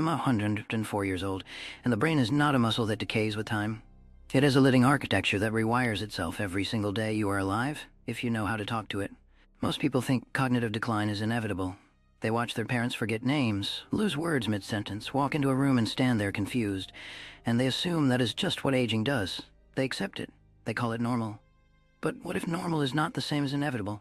am 104 years old, and the brain is not a muscle that decays with time. It is a living architecture that rewires itself every single day you are alive, if you know how to talk to it. Most people think cognitive decline is inevitable. They watch their parents forget names, lose words mid-sentence, walk into a room and stand there confused, and they assume that is just what aging does. They accept it. They call it normal. But what if normal is not the same as inevitable?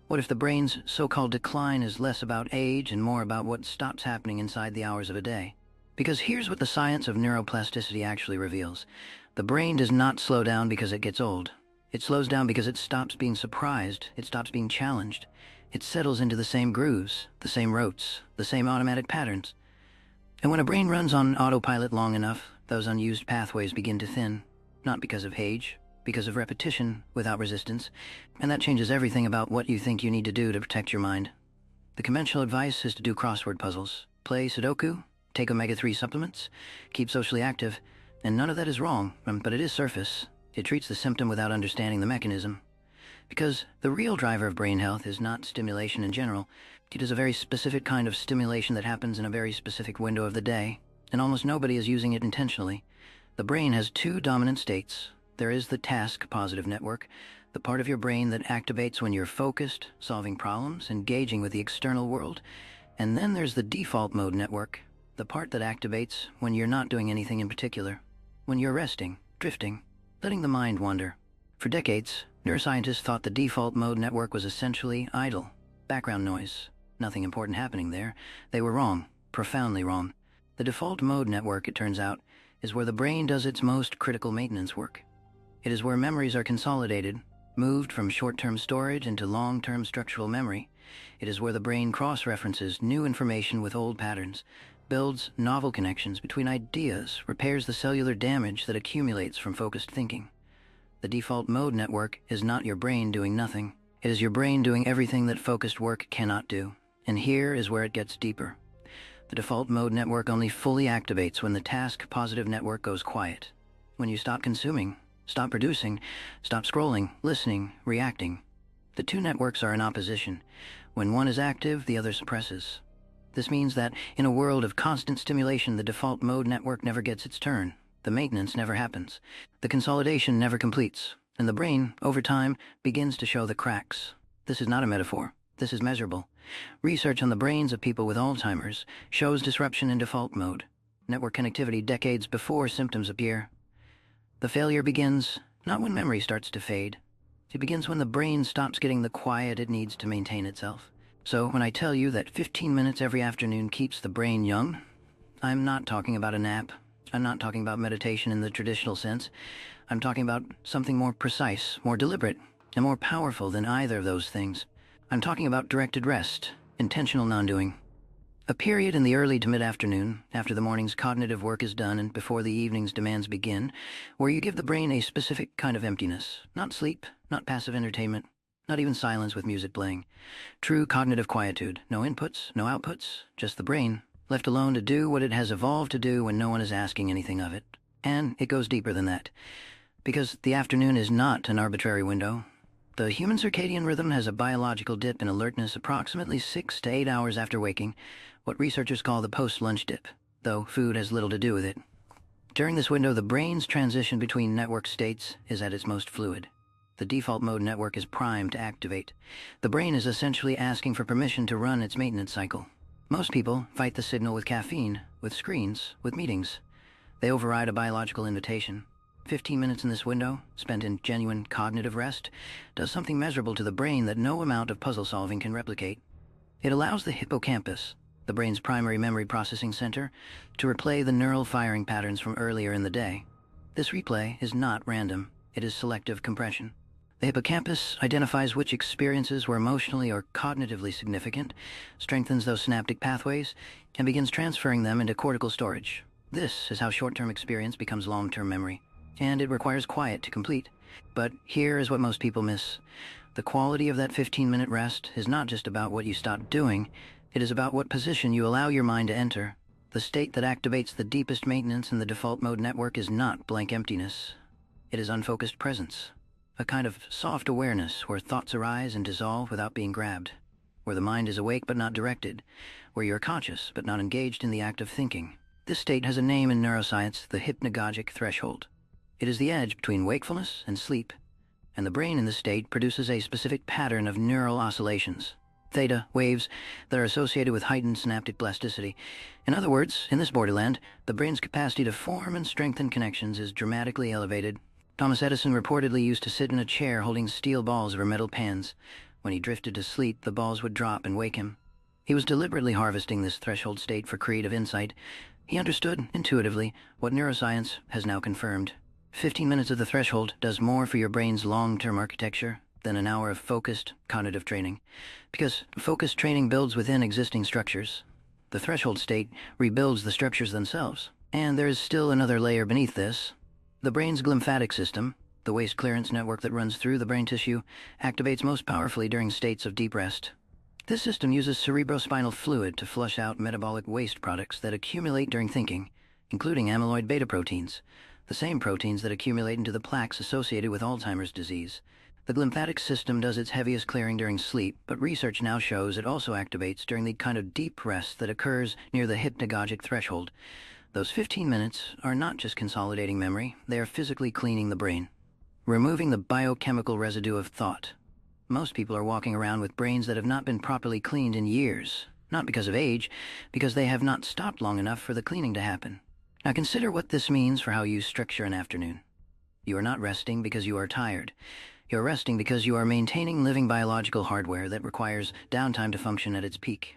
What if the brain's so-called decline is less about age and more about what stops happening inside the hours of a day? Because here's what the science of neuroplasticity actually reveals. The brain does not slow down because it gets old. It slows down because it stops being surprised, it stops being challenged. It settles into the same grooves, the same rotes, the same automatic patterns. And when a brain runs on autopilot long enough, those unused pathways begin to thin, not because of age, because of repetition without resistance, and that changes everything about what you think you need to do to protect your mind. The conventional advice is to do crossword puzzles, play Sudoku, take omega-3 supplements, keep socially active, and none of that is wrong, but it is surface. It treats the symptom without understanding the mechanism. Because the real driver of brain health is not stimulation in general. It is a very specific kind of stimulation that happens in a very specific window of the day, and almost nobody is using it intentionally. The brain has two dominant states. There is the task-positive network, the part of your brain that activates when you're focused, solving problems, engaging with the external world. And then there's the default mode network, the part that activates when you're not doing anything in particular, when you're resting, drifting, letting the mind wander. For decades, neuroscientists thought the default mode network was essentially idle, background noise, nothing important happening there. They were wrong, profoundly wrong. The default mode network, it turns out, is where the brain does its most critical maintenance work. It is where memories are consolidated, moved from short-term storage into long-term structural memory. It is where the brain cross-references new information with old patterns, builds novel connections between ideas, repairs the cellular damage that accumulates from focused thinking. The default mode network is not your brain doing nothing. It is your brain doing everything that focused work cannot do. And here is where it gets deeper. The default mode network only fully activates when the task-positive network goes quiet. When you stop consuming, stop producing, stop scrolling, listening, reacting. The two networks are in opposition. When one is active, the other suppresses. This means that in a world of constant stimulation, the default mode network never gets its turn. The maintenance never happens. The consolidation never completes. And the brain, over time, begins to show the cracks. This is not a metaphor. This is measurable. Research on the brains of people with Alzheimer's shows disruption in default mode, network connectivity decades before symptoms appear. The failure begins not when memory starts to fade. It begins when the brain stops getting the quiet it needs to maintain itself. So when I tell you that 15 minutes every afternoon keeps the brain young, I'm not talking about a nap. I'm not talking about meditation in the traditional sense. I'm talking about something more precise, more deliberate, and more powerful than either of those things. I'm talking about directed rest, intentional non-doing. A period in the early to mid-afternoon, after the morning's cognitive work is done and before the evening's demands begin, where you give the brain a specific kind of emptiness. Not sleep, not passive entertainment, not even silence with music playing. True cognitive quietude. No inputs, no outputs, just the brain, left alone to do what it has evolved to do when no one is asking anything of it. And it goes deeper than that. Because the afternoon is not an arbitrary window. The human circadian rhythm has a biological dip in alertness approximately 6 to 8 hours after waking, what researchers call the post-lunch dip, though food has little to do with it. During this window, the brain's transition between network states is at its most fluid. The default mode network is primed to activate. The brain is essentially asking for permission to run its maintenance cycle. Most people fight the signal with caffeine, with screens, with meetings. They override a biological invitation. 15 minutes in this window, spent in genuine cognitive rest, does something measurable to the brain that no amount of puzzle solving can replicate. It allows the hippocampus, the brain's primary memory processing center, to replay the neural firing patterns from earlier in the day. This replay is not random. It is selective compression. The hippocampus identifies which experiences were emotionally or cognitively significant, strengthens those synaptic pathways, and begins transferring them into cortical storage. This is how short-term experience becomes long-term memory. And it requires quiet to complete. But here is what most people miss. The quality of that 15-minute rest is not just about what you stop doing, it is about what position you allow your mind to enter. The state that activates the deepest maintenance in the default mode network is not blank emptiness. It is unfocused presence, a kind of soft awareness where thoughts arise and dissolve without being grabbed. where the mind is awake but not directed, where you are conscious but not engaged in the act of thinking. This state has a name in neuroscience, the hypnagogic threshold. It is the edge between wakefulness and sleep, and the brain in this state produces a specific pattern of neural oscillations, theta waves, that are associated with heightened synaptic plasticity. In other words, in this borderland, the brain's capacity to form and strengthen connections is dramatically elevated. Thomas Edison reportedly used to sit in a chair holding steel balls over metal pans. When he drifted to sleep, the balls would drop and wake him. He was deliberately harvesting this threshold state for creative insight. He understood, intuitively, what neuroscience has now confirmed. 15 minutes of the threshold does more for your brain's long-term architecture than an hour of focused cognitive training, because focused training builds within existing structures. The threshold state rebuilds the structures themselves, and there is still another layer beneath this. The brain's glymphatic system, the waste clearance network that runs through the brain tissue, activates most powerfully during states of deep rest. This system uses cerebrospinal fluid to flush out metabolic waste products that accumulate during thinking, including amyloid beta proteins, the same proteins that accumulate into the plaques associated with Alzheimer's disease. The glymphatic system does its heaviest clearing during sleep, but research now shows it also activates during the kind of deep rest that occurs near the hypnagogic threshold. Those 15 minutes are not just consolidating memory, they are physically cleaning the brain, removing the biochemical residue of thought. Most people are walking around with brains that have not been properly cleaned in years, not because of age, because they have not stopped long enough for the cleaning to happen. Now consider what this means for how you structure an afternoon. You are not resting because you are tired. You're resting because you are maintaining living biological hardware that requires downtime to function at its peak.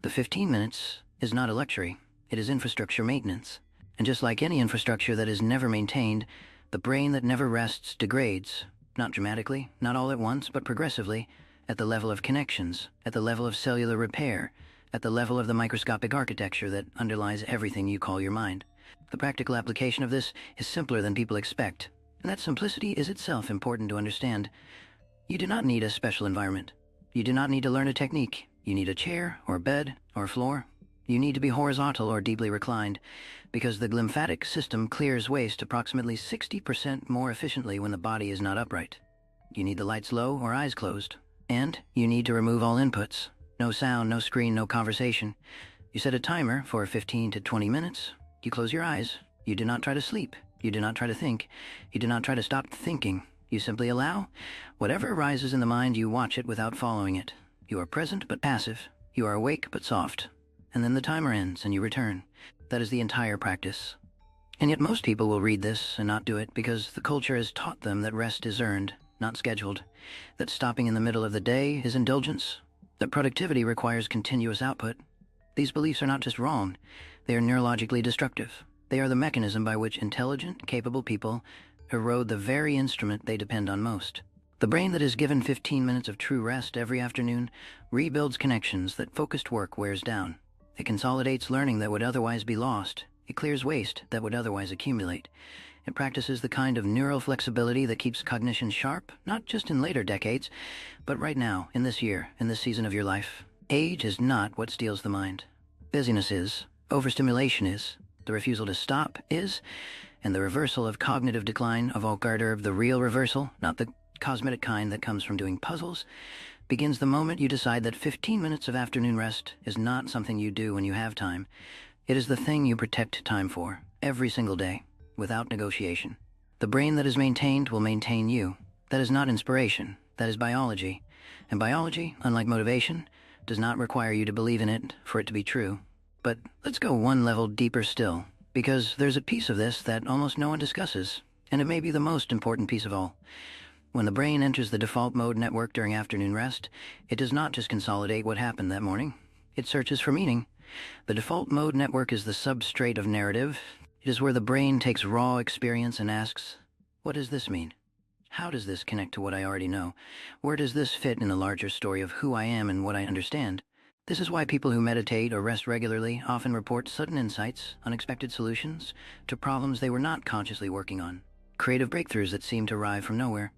The 15 minutes is not a luxury, it is infrastructure maintenance. And just like any infrastructure that is never maintained, the brain that never rests degrades, not dramatically, not all at once, but progressively, at the level of connections, at the level of cellular repair, at the level of the microscopic architecture that underlies everything you call your mind. The practical application of this is simpler than people expect. And that simplicity is itself important to understand. You do not need a special environment. You do not need to learn a technique. You need a chair, or a bed, or a floor. You need to be horizontal or deeply reclined, because the glymphatic system clears waste approximately 60% more efficiently when the body is not upright. You need the lights low or eyes closed. And you need to remove all inputs. No sound, no screen, no conversation. You set a timer for 15 to 20 minutes. You close your eyes. You do not try to sleep. You do not try to think. You do not try to stop thinking. You simply allow. Whatever arises in the mind, you watch it without following it. You are present but passive. You are awake but soft. And then the timer ends and you return. That is the entire practice. And yet most people will read this and not do it because the culture has taught them that rest is earned, not scheduled, that stopping in the middle of the day is indulgence, that productivity requires continuous output. These beliefs are not just wrong, they are neurologically destructive. They are the mechanism by which intelligent, capable people erode the very instrument they depend on most. The brain that is given 15 minutes of true rest every afternoon rebuilds connections that focused work wears down. It consolidates learning that would otherwise be lost. It clears waste that would otherwise accumulate. It practices the kind of neural flexibility that keeps cognition sharp, not just in later decades, but right now, in this year, in this season of your life. Age is not what steals the mind. Busyness is. Overstimulation is. The refusal to stop is. And the reversal of cognitive decline, of Altgarter, the real reversal, not the cosmetic kind that comes from doing puzzles, begins the moment you decide that 15 minutes of afternoon rest is not something you do when you have time. It is the thing you protect time for, every single day, without negotiation. The brain that is maintained will maintain you. That is not inspiration, that is biology. And biology, unlike motivation, does not require you to believe in it for it to be true. But let's go one level deeper still, because there's a piece of this that almost no one discusses, and it may be the most important piece of all. When the brain enters the default mode network during afternoon rest, it does not just consolidate what happened that morning. It searches for meaning. The default mode network is the substrate of narrative. It is where the brain takes raw experience and asks, what does this mean? How does this connect to what I already know? Where does this fit in the larger story of who I am and what I understand? This is why people who meditate or rest regularly often report sudden insights, unexpected solutions to problems they were not consciously working on. Creative breakthroughs that seem to arrive from nowhere.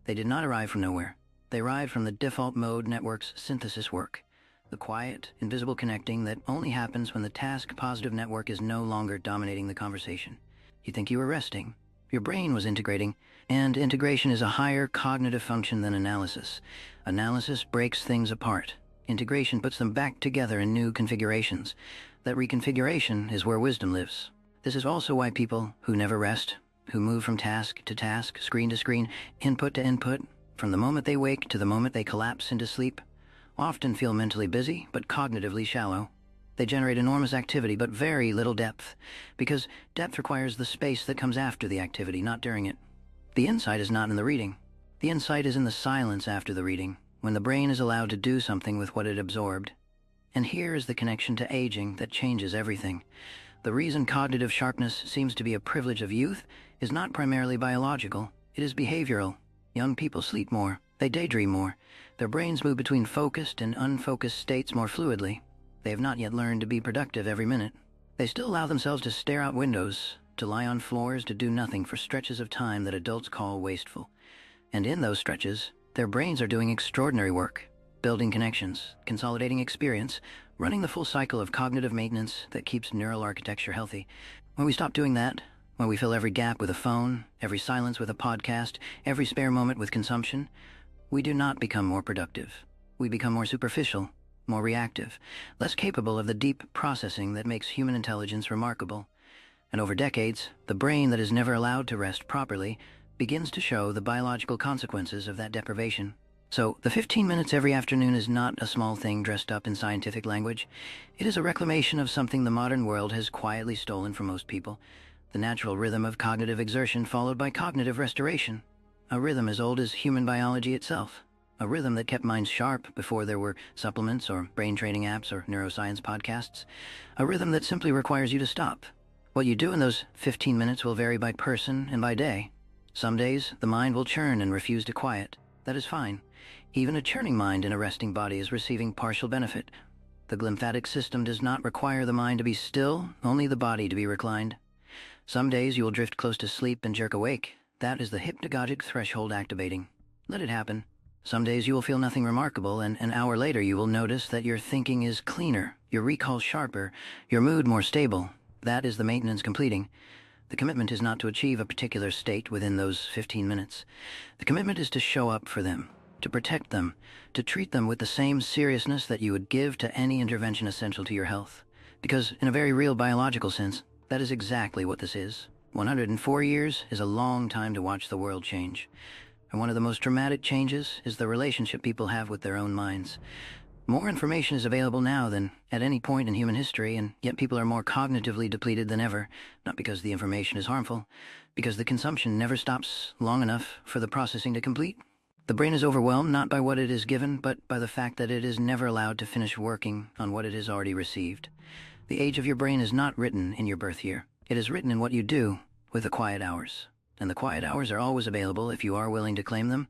They did not arrive from nowhere. They arrived from the default mode network's synthesis work. The quiet, invisible connecting that only happens when the task-positive network is no longer dominating the conversation. You think you were resting. Your brain was integrating, and integration is a higher cognitive function than analysis. Analysis breaks things apart. Integration puts them back together in new configurations. That reconfiguration is where wisdom lives. This is also why people who never rest, who move from task to task, screen to screen, input to input, from the moment they wake to the moment they collapse into sleep, often feel mentally busy but cognitively shallow. They generate enormous activity but very little depth, because depth requires the space that comes after the activity, not during it. The insight is not in the reading. The insight is in the silence after the reading, when the brain is allowed to do something with what it absorbed. And here is the connection to aging that changes everything. The reason cognitive sharpness seems to be a privilege of youth is not primarily biological, it is behavioral. Young people sleep more, they daydream more, their brains move between focused and unfocused states more fluidly. They have not yet learned to be productive every minute. They still allow themselves to stare out windows, to lie on floors, to do nothing for stretches of time that adults call wasteful. And in those stretches, their brains are doing extraordinary work, building connections, consolidating experience, running the full cycle of cognitive maintenance that keeps neural architecture healthy. When we stop doing that, when we fill every gap with a phone, every silence with a podcast, every spare moment with consumption, we do not become more productive. We become more superficial, more reactive, less capable of the deep processing that makes human intelligence remarkable. And over decades, the brain that is never allowed to rest properly begins to show the biological consequences of that deprivation. So, the 15 minutes every afternoon is not a small thing dressed up in scientific language. It is a reclamation of something the modern world has quietly stolen from most people, the natural rhythm of cognitive exertion followed by cognitive restoration. A rhythm as old as human biology itself. A rhythm that kept minds sharp before there were supplements or brain training apps or neuroscience podcasts. A rhythm that simply requires you to stop. What you do in those 15 minutes will vary by person and by day. Some days, the mind will churn and refuse to quiet. That is fine. Even a churning mind in a resting body is receiving partial benefit. The glymphatic system does not require the mind to be still, only the body to be reclined. Some days you will drift close to sleep and jerk awake. That is the hypnagogic threshold activating. Let it happen. Some days you will feel nothing remarkable, and an hour later you will notice that your thinking is cleaner, your recall sharper, your mood more stable. That is the maintenance completing. The commitment is not to achieve a particular state within those 15 minutes. The commitment is to show up for them, to protect them, to treat them with the same seriousness that you would give to any intervention essential to your health. Because, in a very real biological sense, that is exactly what this is. 104 years is a long time to watch the world change. And one of the most dramatic changes is the relationship people have with their own minds. More information is available now than at any point in human history, and yet people are more cognitively depleted than ever, not because the information is harmful, because the consumption never stops long enough for the processing to complete. The brain is overwhelmed not by what it is given, but by the fact that it is never allowed to finish working on what it has already received. The age of your brain is not written in your birth year. It is written in what you do with the quiet hours. And the quiet hours are always available if you are willing to claim them,